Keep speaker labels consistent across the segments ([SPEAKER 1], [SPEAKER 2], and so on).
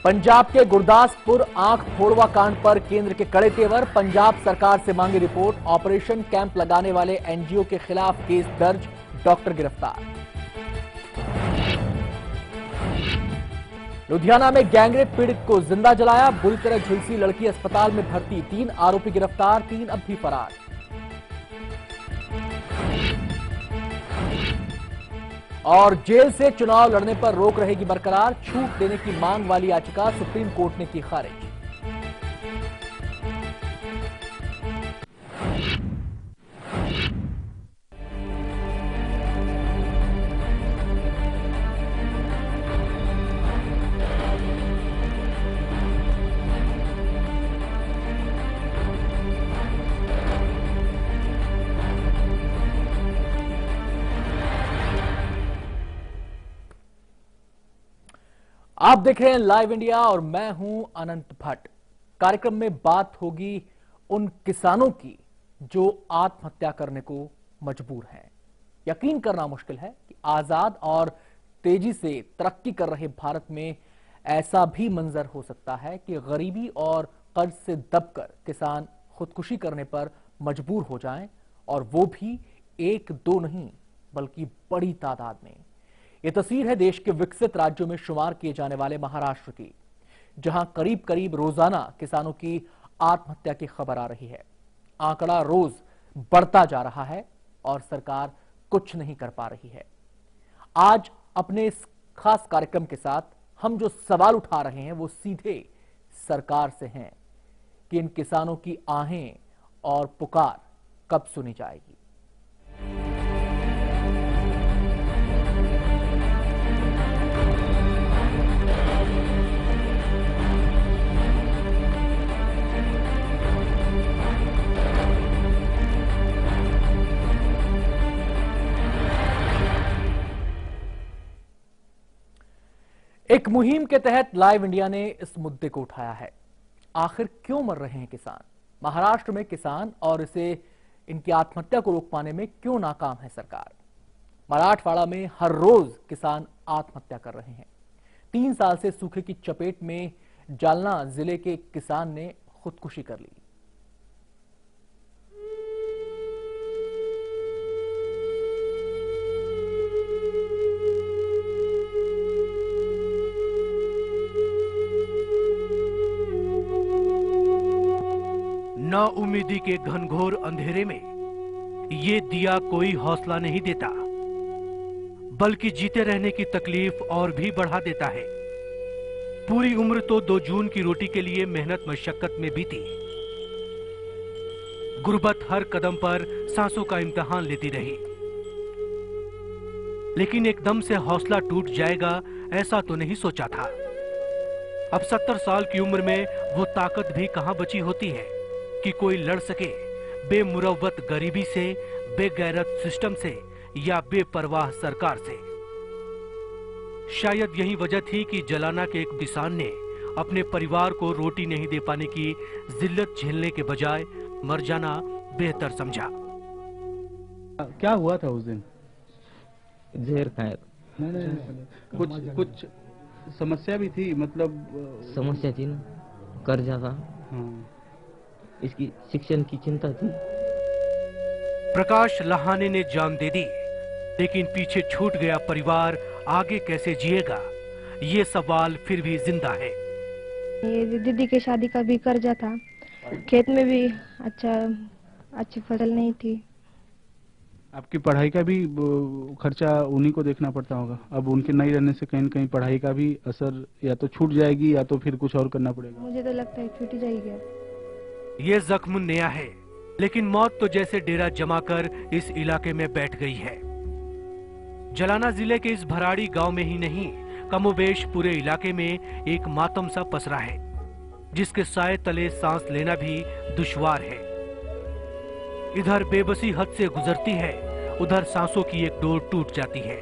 [SPEAKER 1] पंजाब के गुरदासपुर आंख फोड़वा कांड पर केंद्र के कड़े तेवर। पंजाब सरकार से मांगी रिपोर्ट। ऑपरेशन कैंप लगाने वाले एनजीओ के खिलाफ केस दर्ज। डॉक्टर गिरफ्तार। लुधियाना में गैंगरेप पीड़ित को जिंदा जलाया। बुरी तरह झुलसी लड़की अस्पताल में भर्ती। 3 आरोपी गिरफ्तार, 3 अब भी फरार। और जेल से चुनाव लड़ने पर रोक रहेगी बरकरार। छूट देने की मांग वाली याचिका सुप्रीम कोर्ट ने की खारिज। आप देख रहे हैं लाइव इंडिया और मैं हूं अनंत भट्ट। कार्यक्रम में बात होगी उन किसानों की जो आत्महत्या करने को मजबूर हैं। यकीन करना मुश्किल है कि आजाद और तेजी से तरक्की कर रहे भारत में ऐसा भी मंजर हो सकता है कि गरीबी और कर्ज से दबकर किसान खुदकुशी करने पर मजबूर हो जाएं, और वो भी 1-2 नहीं बल्कि बड़ी तादाद में। यह तस्वीर है देश के विकसित राज्यों में शुमार किए जाने वाले महाराष्ट्र की, जहां करीब करीब रोजाना किसानों की आत्महत्या की खबर आ रही है। आंकड़ा रोज बढ़ता जा रहा है और सरकार कुछ नहीं कर पा रही है। आज अपने इस खास कार्यक्रम के साथ हम जो सवाल उठा रहे हैं वो सीधे सरकार से हैं कि इन किसानों की आहें और पुकार कब सुनी जाएगी। एक मुहिम के तहत लाइव इंडिया ने इस मुद्दे को उठाया है। आखिर क्यों मर रहे हैं किसान? महाराष्ट्र में किसान और इसे इनकी आत्महत्या को रोक पाने में क्यों नाकाम है सरकार? मराठवाड़ा में हर रोज किसान आत्महत्या कर रहे हैं। 3 साल से सूखे की चपेट में जालना जिले के किसान ने खुदकुशी कर ली।
[SPEAKER 2] नाउम्मीदी के घनघोर अंधेरे में ये दिया कोई हौसला नहीं देता, बल्कि जीते रहने की तकलीफ और भी बढ़ा देता है। पूरी उम्र तो 2 जून की रोटी के लिए मेहनत मशक्कत में बीती। गुर्बत हर कदम पर सांसों का इम्तिहान लेती रही, लेकिन एकदम से हौसला टूट जाएगा ऐसा तो नहीं सोचा था। अब 70 साल की उम्र में वो ताकत भी कहां बची होती है कि कोई लड़ सके बेमुरव्वत गरीबी से, बेगैरत सिस्टम से या बेपरवाह सरकार से। शायद यही वजह थी कि जलाना के एक किसान ने अपने परिवार को रोटी नहीं दे पाने की जिल्लत झेलने के बजाय मर जाना बेहतर समझा।
[SPEAKER 3] क्या हुआ था उस दिन?
[SPEAKER 4] जहर खाया।
[SPEAKER 3] कुछ समस्या भी थी, मतलब
[SPEAKER 4] समस्या थी ना, कर्जा था।
[SPEAKER 3] हाँ।
[SPEAKER 4] इसकी शिक्षण की चिंता थी।
[SPEAKER 2] प्रकाश लहाने ने जान दे दी, लेकिन पीछे छूट गया परिवार आगे कैसे जिएगा, ये सवाल फिर भी जिंदा है।
[SPEAKER 5] ये दीदी के शादी का भी कर्जा था, खेत में भी अच्छी फसल नहीं थी।
[SPEAKER 3] आपकी पढ़ाई का भी खर्चा उन्हीं को देखना पड़ता होगा। अब उनके नहीं रहने से कहीं न कहीं पढ़ाई का भी असर या तो छूट जाएगी या तो फिर कुछ और करना पड़ेगा।
[SPEAKER 5] मुझे तो लगता है छूट जाएगी।
[SPEAKER 2] ये जख्म नया है, लेकिन मौत तो जैसे डेरा जमाकर इस इलाके में बैठ गई है। जलाना जिले के इस भराड़ी गांव में ही नहीं, कमोबेश पूरे इलाके में एक मातम सा पसरा है, जिसके साए तले सांस लेना भी दुश्वार है। इधर बेबसी हद से गुजरती है, उधर सांसों की एक डोर टूट जाती है।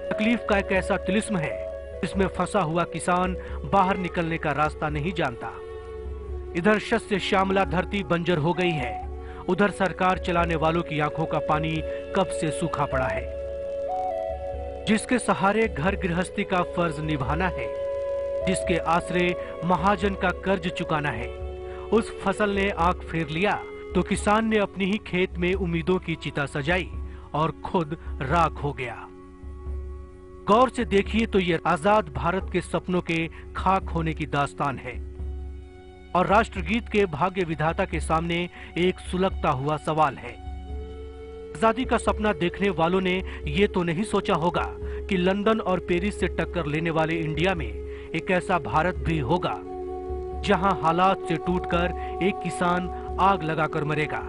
[SPEAKER 2] तकलीफ का एक ऐसा तिलिस्म है जिसमें फंसा हुआ किसान बाहर निकलने का रास्ता नहीं जानता। इधर शस्य श्यामला धरती बंजर हो गई है, उधर सरकार चलाने वालों की आंखों का पानी कब से सूखा पड़ा है। जिसके सहारे घर गृहस्थी का फर्ज निभाना है, जिसके आश्रय महाजन का कर्ज चुकाना है। उस फसल ने आंख फेर लिया तो किसान ने अपनी ही खेत में उम्मीदों की चिता सजाई और खुद राख हो गया। गौर से देखिए तो यह आजाद भारत के सपनों के खाक होने की दास्तान है और राष्ट्रगीत के भाग्य विधाता के सामने एक सुलगता हुआ सवाल है। आजादी का सपना देखने वालों ने ये तो नहीं सोचा होगा कि लंदन और पेरिस से टक्कर लेने वाले इंडिया में एक ऐसा भारत भी होगा जहां हालात से टूटकर एक किसान आग लगाकर मरेगा।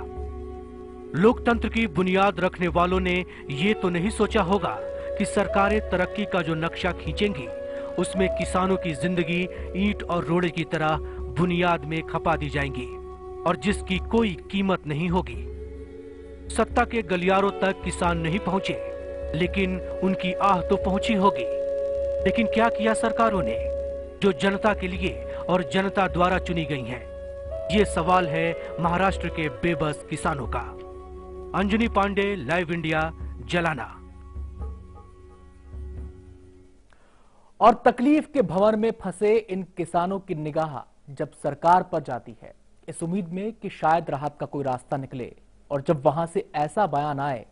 [SPEAKER 2] लोकतंत्र की बुनियाद रखने वालों ने ये तो नहीं सोचा होगा कि सरकारें तरक्की का जो नक्शा खींचेंगी उसमें किसानों की जिंदगी ईंट और रोड़े की तरह बुनियाद में खपा दी जाएंगी और जिसकी कोई कीमत नहीं होगी। सत्ता के गलियारों तक किसान नहीं पहुंचे, लेकिन उनकी आह तो पहुंची होगी। लेकिन क्या किया सरकारों ने जो जनता के लिए और जनता द्वारा चुनी गई हैं? ये सवाल है महाराष्ट्र के बेबस किसानों का। अंजनी पांडे, लाइव इंडिया, जलाना।
[SPEAKER 1] और तकलीफ के भंवर में फंसे इन किसानों की निगाह जब सरकार पर जाती है, इस उम्मीद में कि शायद राहत का कोई रास्ता निकले, और जब वहां से ऐसा बयान आए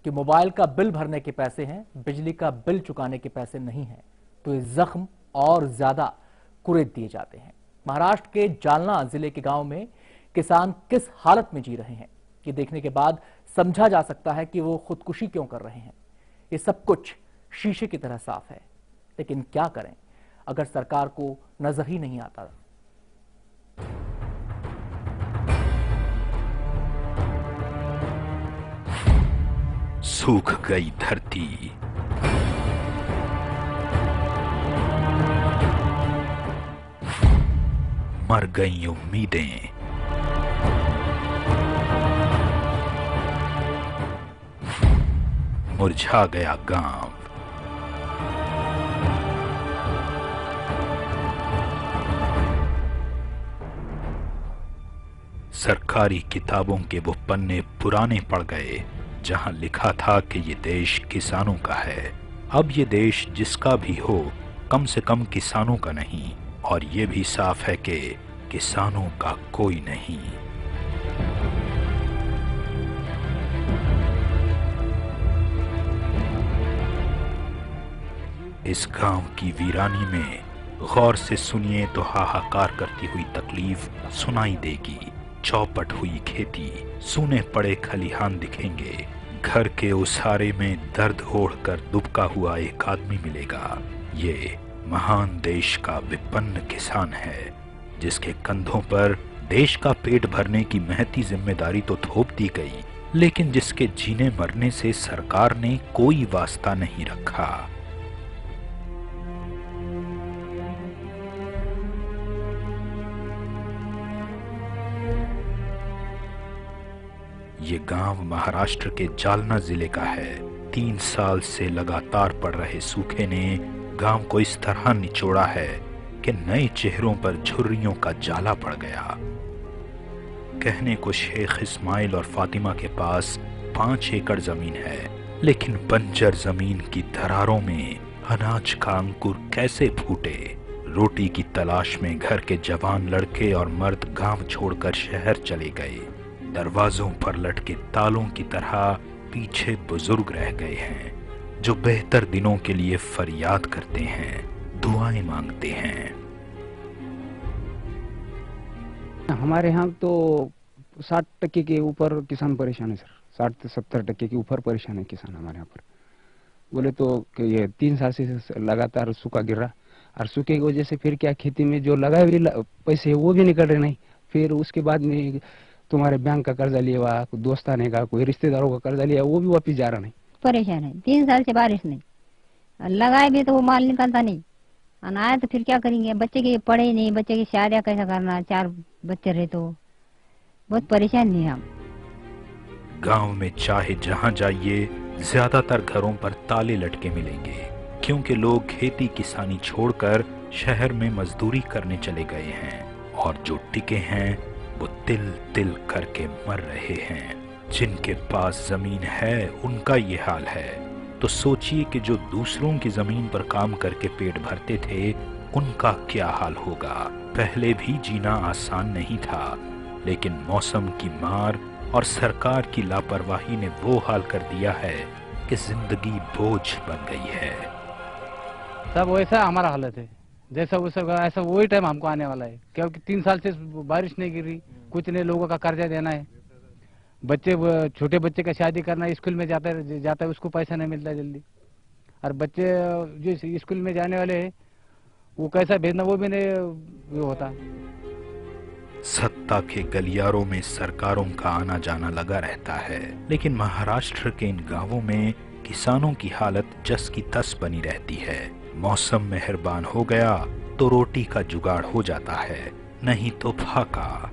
[SPEAKER 1] कि मोबाइल का बिल भरने के पैसे हैं, बिजली का बिल चुकाने के पैसे नहीं हैं, तो ये जख्म और ज्यादा कुरेद दिए जाते हैं। महाराष्ट्र के जालना जिले के गांव में किसान किस हालत में जी रहे हैं, ये देखने के बाद समझा जा सकता है कि वो खुदकुशी क्यों कर रहे हैं। ये सब कुछ शीशे की तरह साफ है, लेकिन क्या करें अगर सरकार को नजर ही नहीं आता।
[SPEAKER 6] सूख गई धरती, मर गई उम्मीदें, मुरझा गया गांव। सरकारी किताबों के वो पन्ने पुराने पड़ गए जहां लिखा था कि ये देश किसानों का है। अब ये देश जिसका भी हो, कम से कम किसानों का नहीं, और ये भी साफ है कि किसानों का कोई नहीं। इस गांव की वीरानी में गौर से सुनिए तो हाहाकार करती हुई तकलीफ सुनाई देगी। चौपट हुई खेती, सूने पड़े खलिहान दिखेंगे। घर के उसारे में दर्द ओढ़कर दुबका हुआ एक आदमी मिलेगा। ये महान देश का विपन्न किसान है, जिसके कंधों पर देश का पेट भरने की महती जिम्मेदारी तो थोप दी गई, लेकिन जिसके जीने मरने से सरकार ने कोई वास्ता नहीं रखा। ये गांव महाराष्ट्र के जालना जिले का है। 3 साल से लगातार पड़ रहे सूखे ने गांव को इस तरह निचोड़ा है कि नए चेहरों पर झुर्रियों का जाला पड़ गया। कहने को शेख इस्माइल और फातिमा के पास 5 एकड़ जमीन है, लेकिन बंजर जमीन की दरारों में अनाज का अंकुर कैसे फूटे। रोटी की तलाश में घर के जवान लड़के और मर्द गांव छोड़कर शहर चले गए। दरवाजों पर लटके तालों की तरह पीछे बुजुर्ग रह गए हैं, जो बेहतर दिनों के लिए फरियाद करते हैं, दुआएं मांगते हैं।
[SPEAKER 7] हमारे यहाँ तो 60% के ऊपर किसान परेशान है सर। 60 से 70% के ऊपर परेशान है किसान हमारे यहाँ पर। बोले तो कि ये 3 साल से लगातार सूखा गिर रहा, और सूखे की वजह से फिर क्या खेती में जो लगाए हुए पैसे वो भी निकल रहे नहीं। फिर उसके बाद में तुम्हारे बैंक का कर्जा लिया हुआ, कोई दोस्ताने का, कोई रिश्तेदारों का कर्जा लिया, वो भी वापिस जा रहा नहीं।
[SPEAKER 8] परेशान है, 3 साल से बारिश नहीं, लगाए भी तो वो माल निकलता नहीं, अनाया तो फिर क्या करेंगे। बच्चे के पढ़े नहीं, बच्चे की शादियां कैसा करना, 4 बच्चे रहे तो बहुत परेशान है हम।
[SPEAKER 6] गांव में चाहे जहां जाइए, ज्यादातर घरों पर ताले लटके मिलेंगे, क्योंकि लोग खेती किसानी छोड़कर शहर में मजदूरी करने चले गए हैं, और जो टिके हैं वो तिल तिल करके मर रहे हैं। जिनके पास जमीन है उनका ये हाल है, तो सोचिए कि जो दूसरों की जमीन पर काम करके पेट भरते थे, उनका क्या हाल होगा। पहले भी जीना आसान नहीं था, लेकिन मौसम की मार और सरकार की लापरवाही ने वो हाल कर दिया है कि जिंदगी बोझ बन गई है।
[SPEAKER 3] सब वैसा हमारा हालत है, जैसा वैसा ऐसा वही टाइम हमको आने वाला है, क्योंकि 3 साल से बारिश नहीं गिरी, कुछ नहीं, लोगों का कर्जा देना है, बच्चे छोटे बच्चे का शादी करना है, स्कूल में जाता है उसको पैसा नहीं मिलता जल्दी, और बच्चे जो स्कूल में जाने वाले हैं वो कैसा भेजना वो भी नहीं वो होता।
[SPEAKER 6] सत्ता के गलियारों में सरकारों का आना जाना लगा रहता है, लेकिन महाराष्ट्र के इन गांवों में किसानों की हालत जस की तस बनी रहती है। मौसम मेहरबान हो गया तो रोटी का जुगाड़ हो जाता है, नहीं तो फाका।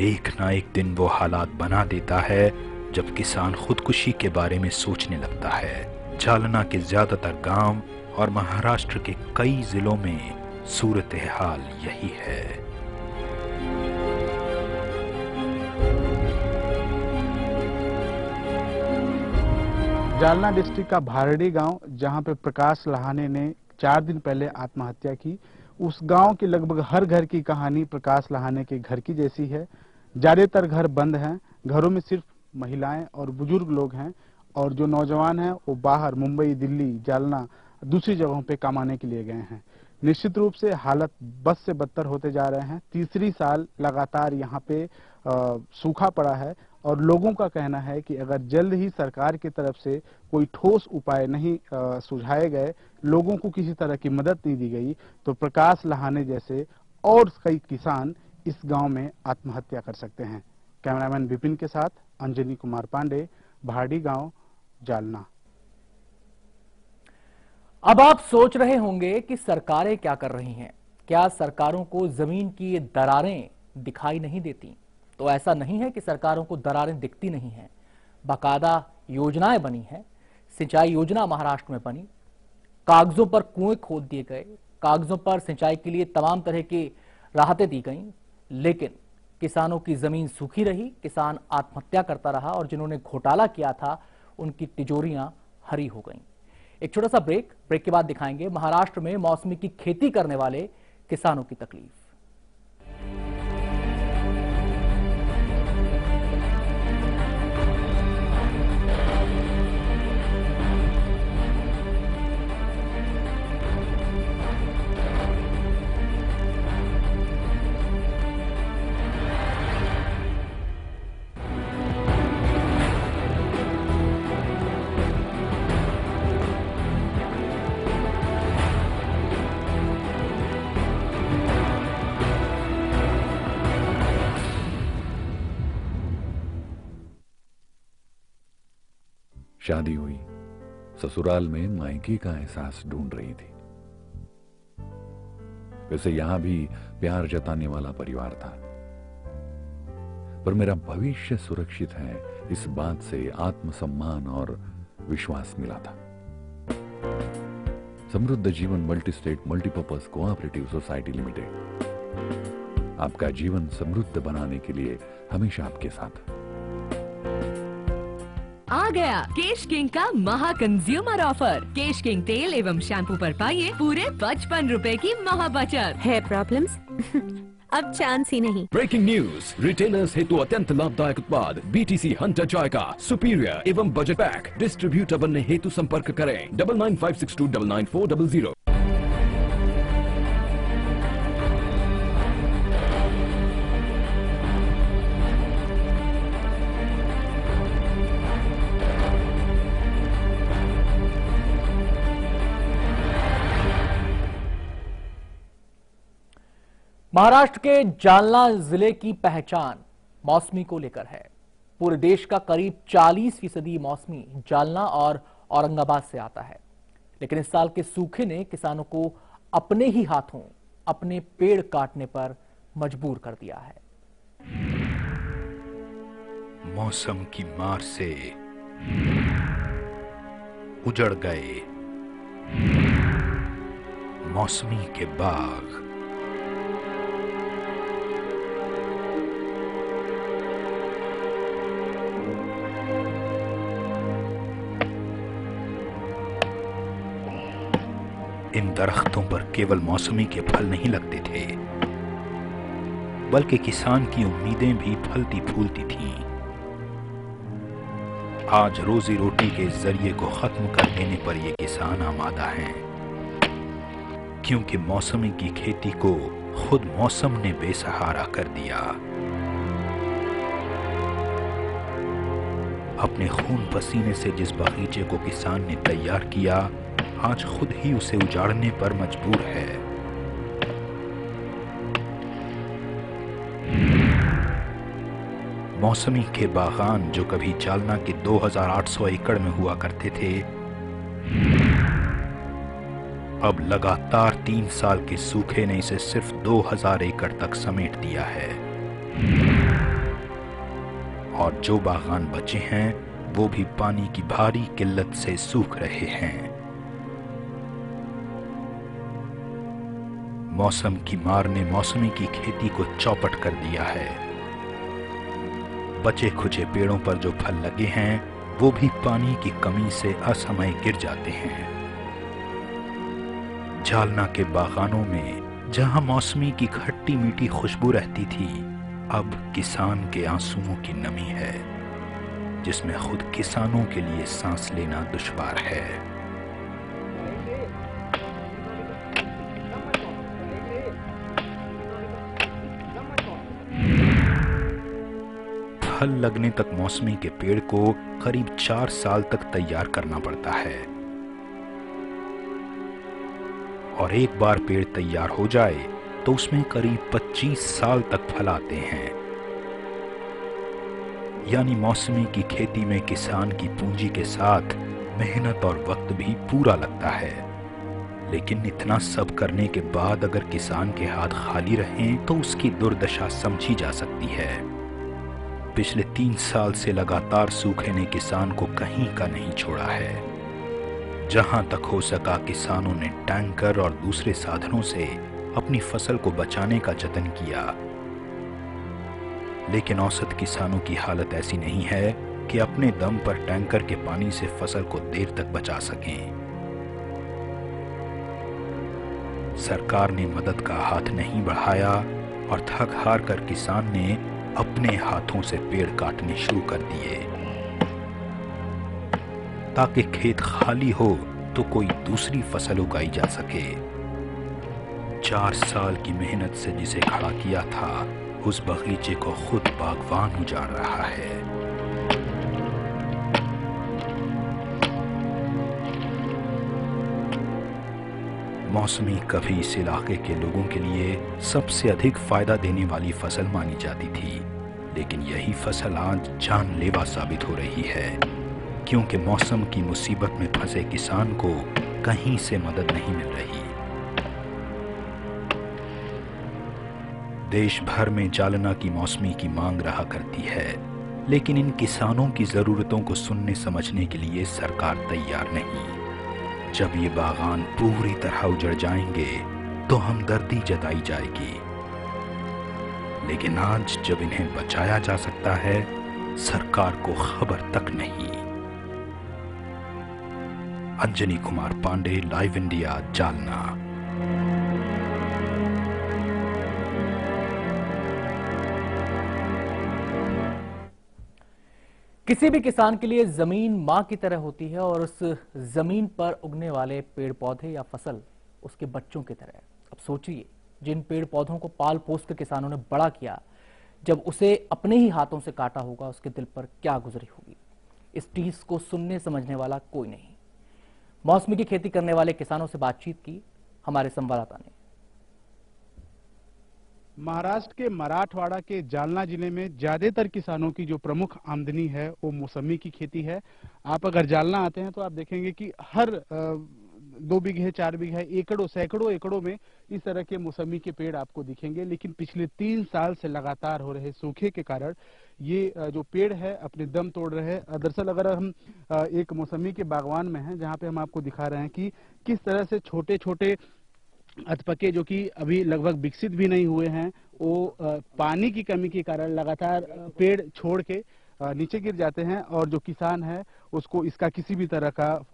[SPEAKER 6] एक ना एक दिन वो हालात बना देता है जब किसान खुदकुशी के बारे में सोचने लगता है। जालना के ज्यादातर गांव और महाराष्ट्र के कई जिलों में सूरत हाल यही है।
[SPEAKER 3] जालना डिस्ट्रिक्ट का भारडी गांव, जहां पे प्रकाश लहाने ने 4 दिन पहले आत्महत्या की, उस गांव के लगभग हर घर की कहानी प्रकाश लहाने के घर की जैसी है। ज्यादातर घर बंद हैं, घरों में सिर्फ महिलाएं और बुजुर्ग लोग हैं, और जो नौजवान हैं वो बाहर मुंबई, दिल्ली, जालना, दूसरी जगहों पे कमाने के लिए गए हैं। निश्चित रूप से हालत बद से बदतर होते जा रहे हैं। तीसरी साल लगातार यहाँ पे सूखा पड़ा है, और लोगों का कहना है कि अगर जल्द ही सरकार की तरफ से कोई ठोस उपाय नहीं सुझाए गए, लोगों को किसी तरह की मदद नहीं दी गई, तो प्रकाश लहाने जैसे और कई किसान इस गांव में आत्महत्या कर सकते हैं। कैमरामैन विपिन के साथ अंजनी कुमार पांडे, भाड़ी गांव, जालना।
[SPEAKER 1] अब आप सोच रहे होंगे कि सरकारें क्या कर रही हैं, क्या सरकारों को जमीन की ये दरारें दिखाई नहीं देती? तो ऐसा नहीं है कि सरकारों को दरारें दिखती नहीं हैं, बाकायदा योजनाएं बनी हैं। सिंचाई योजना महाराष्ट्र में बनी, कागजों पर कुएं खोद दिए गए, कागजों पर सिंचाई के लिए तमाम तरह की राहतें दी गईं, लेकिन किसानों की जमीन सूखी रही, किसान आत्महत्या करता रहा, और जिन्होंने घोटाला किया था उनकी तिजोरियां हरी हो गईं। एक छोटा सा ब्रेक के बाद दिखाएंगे महाराष्ट्र में मौसमी की खेती करने वाले किसानों की तकलीफ।
[SPEAKER 9] शादी हुई, ससुराल में मायके का एहसास ढूंढ रही थी। वैसे यहां भी प्यार जताने वाला परिवार था, पर मेरा भविष्य सुरक्षित है इस बात से आत्मसम्मान और विश्वास मिला था। समृद्ध जीवन multi state multipurpose cooperative society limited आपका जीवन समृद्ध बनाने के लिए हमेशा आपके साथ।
[SPEAKER 10] आ गया केश किंग का महा कंज्यूमर ऑफर। केश किंग तेल एवं शैम्पू पर पाइए पूरे 55 रुपए की महा बचत।
[SPEAKER 11] Hair problems? अब चांस ही नहीं।
[SPEAKER 12] ब्रेकिंग न्यूज, रिटेलर्स हेतु अत्यंत लाभदायक उत्पाद BTC हंटर जॉय का सुपीरियर एवं बजट पैक डिस्ट्रीब्यूटर बनने हेतु संपर्क करें 9956299400।
[SPEAKER 1] महाराष्ट्र के जालना जिले की पहचान मौसमी को लेकर है। पूरे देश का करीब 40% मौसमी जालना और औरंगाबाद से आता है, लेकिन इस साल के सूखे ने किसानों को अपने ही हाथों अपने पेड़ काटने पर मजबूर कर दिया है।
[SPEAKER 6] मौसम की मार से उजड़ गए मौसमी के बाग। इन दरख्तों पर केवल मौसमी के फल नहीं लगते थे, बल्कि किसान की उम्मीदें भी फलती फूलती थीं। आज रोजी रोटी के जरिए को खत्म कर देने पर ये किसान आमादा हैं, क्योंकि मौसमी की खेती को खुद मौसम ने बेसहारा कर दिया। अपने खून पसीने से जिस बगीचे को किसान ने तैयार किया, आज खुद ही उसे उजाड़ने पर मजबूर है। मौसमी के बागान जो कभी जालना के 2800 एकड़ में हुआ करते थे, अब लगातार 3 साल के सूखे ने इसे सिर्फ 2000 एकड़ तक समेट दिया है। और जो बागान बचे हैं वो भी पानी की भारी किल्लत से सूख रहे हैं। मौसम की मार ने मौसमी की खेती को चौपट कर दिया है। बचे खुचे पेड़ों पर जो फल लगे हैं वो भी पानी की कमी से असमय गिर जाते हैं। जालना के बागानों में जहां मौसमी की खट्टी मीठी खुशबू रहती थी, अब किसान के आंसुओं की नमी है, जिसमें खुद किसानों के लिए सांस लेना दुश्वार है। फल लगने तक मौसमी के पेड़ को करीब 4 साल तक तैयार करना पड़ता है, और एक बार पेड़ तैयार हो जाए तो उसमें करीब 25 साल तक फल आते हैं। यानी मौसमी की खेती में किसान की पूंजी के साथ मेहनत और वक्त भी पूरा लगता है। लेकिन इतना सब करने के बाद अगर किसान के हाथ खाली रहें तो उसकी दुर्दशा समझी जा सकती है। पिछले 3 साल से लगातार सूखे ने किसान को कहीं का नहीं छोड़ा है। जहां तक हो सका किसानों ने टैंकर और दूसरे साधनों से अपनी फसल को बचाने का जतन किया, लेकिन औसत किसानों की हालत ऐसी नहीं है कि अपने दम पर टैंकर के पानी से फसल को देर तक बचा सकें। सरकार ने मदद का हाथ नहीं बढ़ाया और थक हार कर किसान ने अपने हाथों से पेड़ काटने शुरू कर दिए, ताकि खेत खाली हो तो कोई दूसरी फसल उगाई जा सके। 4 साल की मेहनत से जिसे खड़ा किया था, उस बगीचे को खुद बागवान उजाड़ रहा है। मौसमी कभी इस इलाके के लोगों के लिए सबसे अधिक फायदा देने वाली फसल मानी जाती थी, लेकिन यही फसल आज जानलेवा साबित हो रही है, क्योंकि मौसम की मुसीबत में फंसे किसान को कहीं से मदद नहीं मिल रही। देश भर में जालना की मौसमी की मांग रहा करती है, लेकिन इन किसानों की जरूरतों को सुनने समझने के लिए सरकार तैयार नहीं। जब ये बागान पूरी तरह उजड़ जाएंगे तो हमदर्दी जताई जाएगी, लेकिन आज जब इन्हें बचाया जा सकता है, सरकार को खबर तक नहीं। Anjani Kumar Pande, live India, Jalna.
[SPEAKER 1] किसी भी किसान के लिए जमीन मां की तरह होती है और उस जमीन पर उगने वाले पेड़ पौधे या फसल उसके बच्चों की तरह। अब सोचिए, जिन पेड़ पौधों को पाल पोस कर किसानों ने बड़ा किया, जब उसे अपने ही हाथों से काटा होगा, उसके दिल पर क्या गुजरी होगी। इस टीस को सुनने समझने वाला कोई नहीं। मौसमी की खेती करने वाले किसानों से बातचीत की हमारे संवाददाता ने।
[SPEAKER 3] महाराष्ट्र के मराठवाड़ा के जालना जिले में ज्यादातर किसानों की जो प्रमुख आमदनी है वो मौसमी की खेती है। आप अगर जालना आते हैं तो आप देखेंगे कि हर 2 बीघे 4 बीघे एकड़ों सैकड़ों एकड़ों में इस तरह के मौसमी के पेड़ आपको दिखेंगे। लेकिन पिछले 3 साल से लगातार हो रहे सूखे के कारण ये जो पेड़ है अपने दम तोड़ रहे हैं। दरअसल अगर हम एक मौसमी के बागवान में हैं, जहाँ पे हम आपको दिखा रहे हैं कि किस तरह से छोटे छोटे अधपके जो कि अभी लगभग विकसित भी नहीं हुए हैं, वो पानी की कमी के कारण लगातार पेड़ छोड़ के नीचे गिर जाते हैं और जो किसान है उसको इसका किसी भी तरह का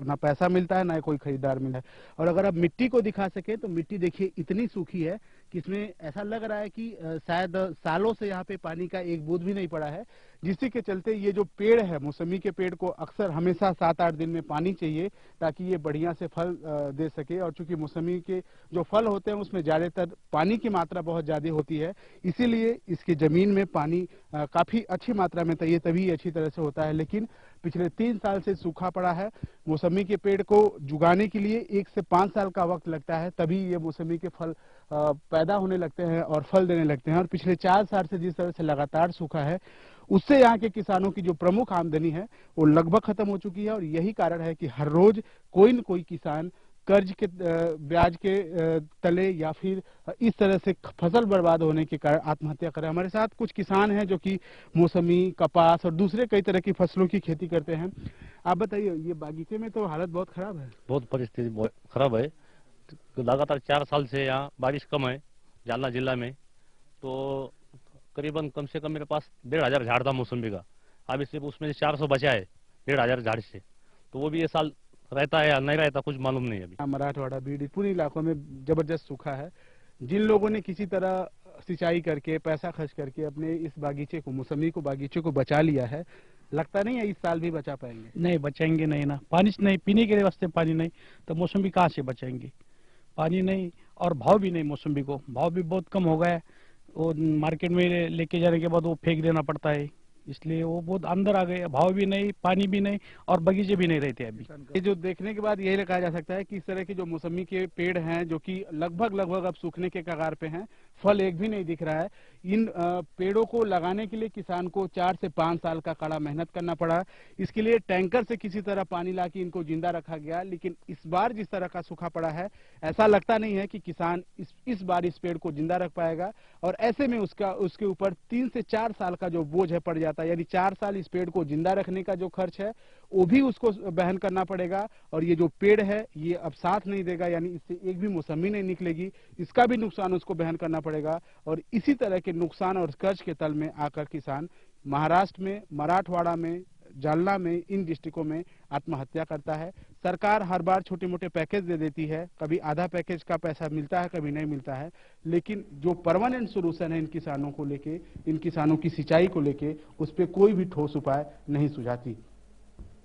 [SPEAKER 3] ना पैसा मिलता है ना कोई खरीदार मिलता है। और अगर आप मिट्टी को दिखा सके तो मिट्टी देखिए इतनी सूखी है कि इसमें ऐसा लग रहा है कि शायद सालों से यहाँ पे पानी का एक बूंद भी नहीं पड़ा है, जिसके के चलते ये जो पेड़ है मौसमी के पेड़ को अक्सर हमेशा 7-8 दिन में पानी चाहिए ताकि ये बढ़िया से फल दे सके। और चूंकि मौसमी के जो फल होते हैं उसमें ज्यादातर पानी की मात्रा बहुत ज्यादा होती है, इसीलिए इसकी जमीन में पानी काफी अच्छी मात्रा में चाहिए, तभी अच्छी तरह से होता है। लेकिन पिछले 3 साल से सूखा पड़ा है। मौसमी के पेड़ को जुगाने के लिए 1 से 5 साल का वक्त लगता है, तभी ये मौसमी के फल पैदा होने लगते हैं और फल देने लगते हैं। और पिछले 4 साल से जिस तरह से लगातार सूखा है उससे यहाँ के किसानों की जो प्रमुख आमदनी है वो लगभग खत्म हो चुकी है। और यही कारण है कि हर रोज कोई न कोई किसान कर्ज के ब्याज के तले या फिर इस तरह से फसल बर्बाद होने के कारण आत्महत्या करे। हमारे साथ कुछ किसान हैं जो कि मौसमी, कपास और दूसरे कई तरह की फसलों की खेती करते हैं। आप बताइए, ये बागीचे में तो हालत बहुत खराब है।
[SPEAKER 13] बहुत परिस्थिति बहुत खराब है। तो लगातार 4 साल से यहाँ बारिश कम है जालना जिला में, तो करीबन कम से कम मेरे पास 1500 झाड़ था मौसमी का। अभी सिर्फ उसमें से 400 बचा है 1500 झाड़ से, तो वो भी ये साल रहता है या नहीं रहता कुछ मालूम नहीं है। अभी
[SPEAKER 3] मराठवाड़ा, बीड, पूरे इलाकों में जबरदस्त सूखा है। जिन लोगों ने किसी तरह सिंचाई करके पैसा खर्च करके अपने इस बागीचे को, मौसमी को, बागीचे को बचा लिया है, लगता नहीं है इस साल भी बचा पाएंगे।
[SPEAKER 14] नहीं बचाएंगे नहीं ना, पानी नहीं, पीने के वास्ते पानी नहीं तो मौसमी कहाँ से बचाएंगे। पानी नहीं और भाव भी नहीं, मौसमी को भाव भी बहुत कम हो गया है। वो मार्केट में लेके जाने के बाद वो फेंक देना पड़ता है, इसलिए वो बहुत अंदर आ गए। भाव भी नहीं, पानी भी नहीं और बगीचे भी नहीं रहते अभी।
[SPEAKER 3] ये जो देखने के बाद यही कहा जा सकता है कि इस तरह के जो मौसमी के पेड़ हैं जो कि लगभग अब सूखने के कगार पे हैं, फल एक भी नहीं दिख रहा है। इन पेड़ों को लगाने के लिए किसान को 4 से 5 साल का कड़ा मेहनत करना पड़ा। इसके लिए टैंकर से किसी तरह पानी लाके इनको जिंदा रखा गया, लेकिन इस बार जिस तरह का सूखा पड़ा है ऐसा लगता नहीं है कि किसान इस बार इस पेड़ को जिंदा रख पाएगा। और ऐसे में उसके ऊपर 3 से 4 साल का जो बोझ है पड़ जाता है, यानी 4 साल इस पेड़ को जिंदा रखने का जो खर्च है वो भी उसको बहन करना पड़ेगा। और ये जो पेड़ है ये अब साथ नहीं देगा, यानी इससे एक भी मौसमी नहीं निकलेगी, इसका भी नुकसान उसको बहन करना पड़ेगा। और इसी तरह के नुकसान और कर्ज के तल में आकर किसान महाराष्ट्र में, मराठवाड़ा में, जालना में, इन डिस्ट्रिक्टों में आत्महत्या करता है। सरकार हर बार छोटे मोटे पैकेज दे देती है, कभी आधा पैकेज का पैसा मिलता है, कभी नहीं मिलता है, लेकिन जो परमानेंट सोल्यूशन है इन किसानों को लेके, इन किसानों की सिंचाई को लेके, उस पर कोई भी ठोस उपाय नहीं सुझाती।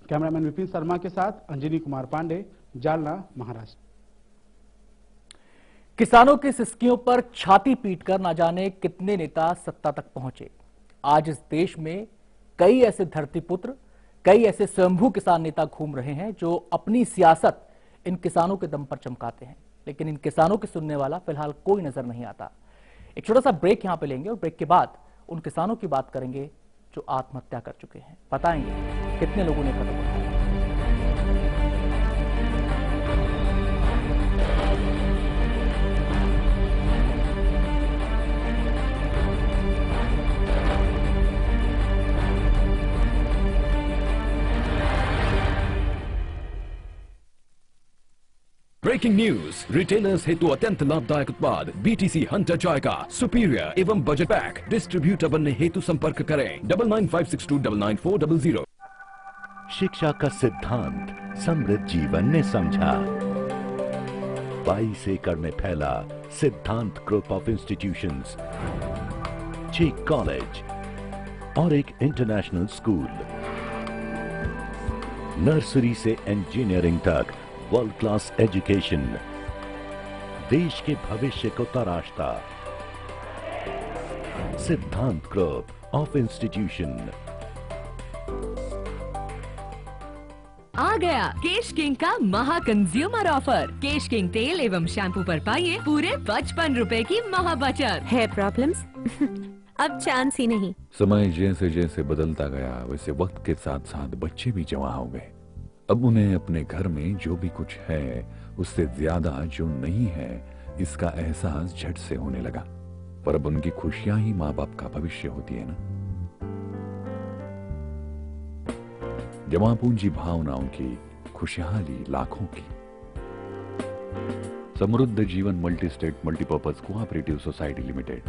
[SPEAKER 3] कैमरामैन विपिन शर्मा के साथ अंजनी कुमार पांडे, जालना, महाराष्ट्र।
[SPEAKER 1] किसानों की सिसकियों पर छाती पीटकर ना जाने कितने नेता सत्ता तक पहुंचे। आज इस देश में कई ऐसे धरतीपुत्र, कई ऐसे स्वयंभू किसान नेता घूम रहे हैं जो अपनी सियासत इन किसानों के दम पर चमकाते हैं, लेकिन इन किसानों के सुनने वाला फिलहाल कोई नजर नहीं आता। एक छोटा सा ब्रेक यहां पे लेंगे और ब्रेक के बाद उन किसानों की बात करेंगे जो आत्महत्या कर चुके हैं, बताएंगे कितने लोगों ने कदम उठाया।
[SPEAKER 12] ब्रेकिंग न्यूज, रिटेलर्स हेतु अत्यंत लाभदायक उत्पाद BTC हंटर जॉय का सुपीरियर एवं बजट पैक डिस्ट्रीब्यूटर बनने हेतु संपर्क करें 9956299400।
[SPEAKER 15] शिक्षा का सिद्धांत समृद्ध जीवन ने समझा। 22 एकड़ में फैला सिद्धांत ग्रुप ऑफ इंस्टीट्यूशंस, 6 कॉलेज और एक इंटरनेशनल स्कूल, नर्सरी से इंजीनियरिंग तक वर्ल्ड क्लास एजुकेशन, देश के भविष्य को तराशता। सिद्धांत ग्रुप ऑफ इंस्टीट्यूशन।
[SPEAKER 10] आ गया केश किंग का महा कंज्यूमर ऑफर। केश किंग तेल एवं शैम्पू पर पाइए पूरे 55 रुपए की महा बचत।
[SPEAKER 11] हेयर प्रॉब्लम्स अब चांस ही नहीं।
[SPEAKER 9] समय जैसे जैसे बदलता गया वैसे वक्त के साथ साथ बच्चे भी जवां हो गए। अब उन्हें अपने घर में जो भी कुछ है उससे ज्यादा जो नहीं है इसका एहसास झट से होने लगा। पर अब उनकी खुशियां ही माँ बाप का भविष्य होती है ना। जमा पूंजी भावनाओं की, खुशहाली लाखों की। समृद्ध जीवन multi state multipurpose cooperative society limited.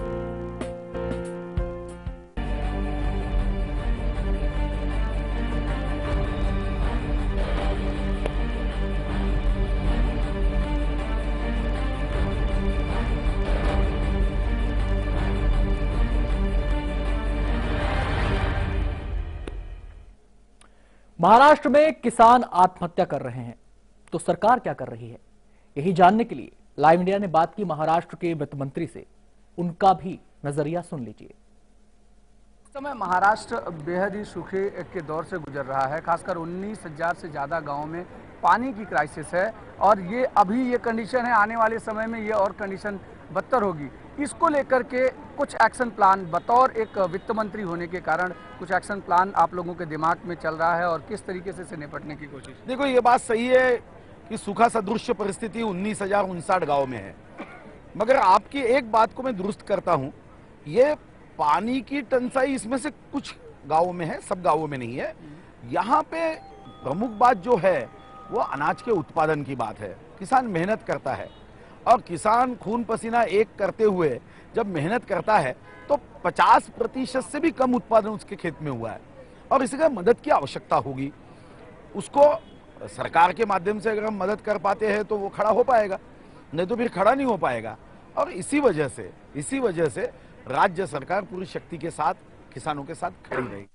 [SPEAKER 1] Maharashtra में किसान आत्महत्या कर रहे हैं तो सरकार क्या कर रही है, यही जानने के लिए लाइव इंडिया ने बात की महाराष्ट्र के वित्त मंत्री से। उनका भी नजरिया सुन लीजिए।
[SPEAKER 16] इस समय महाराष्ट्र बेहद ही सूखे के दौर से गुजर रहा है। खासकर 19,000 से ज्यादा गांवों में पानी की क्राइसिस है और ये अभी ये कंडीशन है, आने वाले समय में ये और कंडीशन बदतर होगी। इसको लेकर के कुछ एक्शन प्लान, बतौर एक वित्त मंत्री होने के कारण कुछ एक्शन प्लान आप लोगों के दिमाग में चल रहा है और किस तरीके से निपटने की कोशिश?
[SPEAKER 17] देखो, ये बात सही है कि सूखा सदृश परिस्थिति 19,059 गांव में है, मगर आपकी एक बात को मैं दुरुस्त करता हूं, ये पानी की टंचाई इसमें से कुछ गांवों में है, सब गांवों में नहीं है। यहाँ पे प्रमुख बात जो है वो अनाज के उत्पादन की बात है। किसान मेहनत करता है और किसान खून पसीना एक करते हुए जब मेहनत करता है तो 50% से भी कम उत्पादन उसके खेत में हुआ है और इसलिए मदद की आवश्यकता होगी। उसको सरकार के माध्यम से अगर हम मदद कर पाते हैं तो वो खड़ा हो पाएगा, नहीं तो फिर खड़ा नहीं हो पाएगा। और इसी वजह से राज्य सरकार पूरी शक्ति के साथ किसानों के साथ खड़ी रहेगी।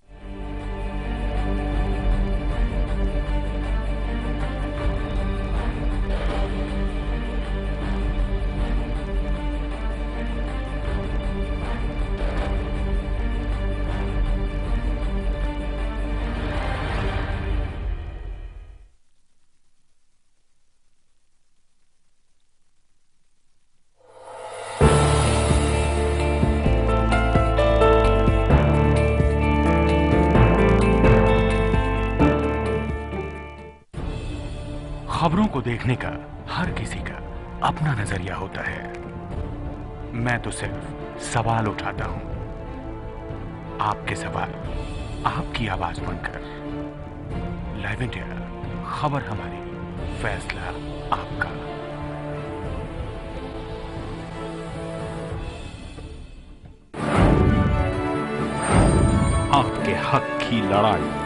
[SPEAKER 2] खबरों को देखने का हर किसी का अपना नजरिया होता है। मैं तो सिर्फ सवाल उठाता हूं। आपके सवाल, आपकी आवाज बनकर। लाइव इंडिया, खबर हमारी, फैसला आपका।
[SPEAKER 6] आपके हक की लड़ाई।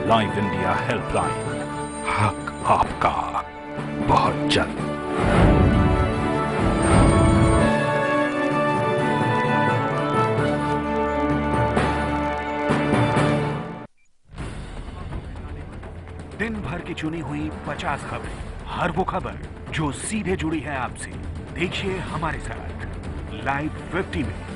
[SPEAKER 6] लाइव इंडिया हेल्पलाइन, हक आपका, बहुत जल्द।
[SPEAKER 2] दिन भर की चुनी हुई 50 खबरें, हर वो खबर जो सीधे जुड़ी है आपसे। देखिए हमारे साथ लाइव 50 में।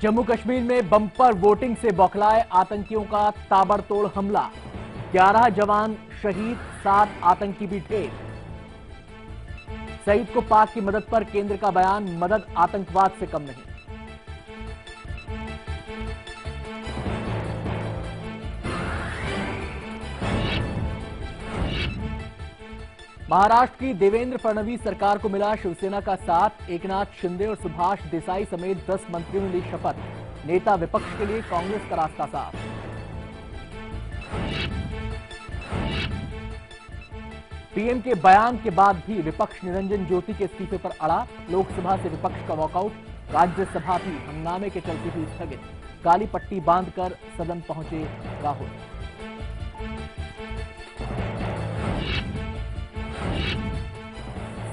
[SPEAKER 1] जम्मू कश्मीर में बम्पर वोटिंग से बौखलाए आतंकियों का ताबड़तोड़ हमला। 11 जवान शहीद, 7 आतंकी भी ढेर। शहीद को पाक की मदद पर केंद्र का बयान, मदद आतंकवाद से कम नहीं। महाराष्ट्र की देवेंद्र फडणवीस सरकार को मिला शिवसेना का साथ। एकनाथ शिंदे और सुभाष देसाई समेत 10 मंत्रियों ने ली शपथ। नेता विपक्ष के लिए कांग्रेस का रास्ता साफ। पीएम के बयान के बाद भी विपक्ष निरंजन ज्योति के इस्तीफे पर अड़ा। लोकसभा से विपक्ष का वॉकआउट। राज्यसभा भी हंगामे के चलते हुई स्थगित। काली पट्टी बांधकर सदन पहुंचे राहुल।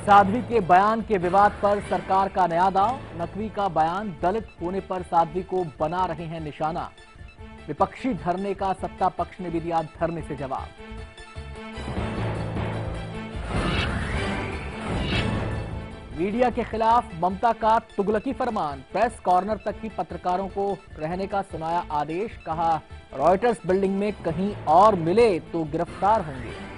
[SPEAKER 1] साध्वी के बयान के विवाद पर सरकार का नया दांव। नकवी का बयान, दलित होने पर साध्वी को बना रहे हैं निशाना। विपक्षी धरने का सत्ता पक्ष ने भी दिया धरने से जवाब। मीडिया के खिलाफ ममता का तुगलकी फरमान। प्रेस कॉर्नर तक की पत्रकारों को रहने का सुनाया आदेश। कहा, रॉयटर्स बिल्डिंग में कहीं और मिले तो गिरफ्तार होंगे।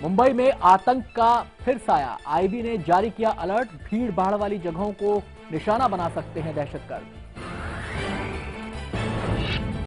[SPEAKER 1] मुंबई में आतंक का फिर साया। आईबी ने जारी किया अलर्ट। भीड़ भाड़ वाली जगहों को निशाना बना सकते हैं दहशतगर्द।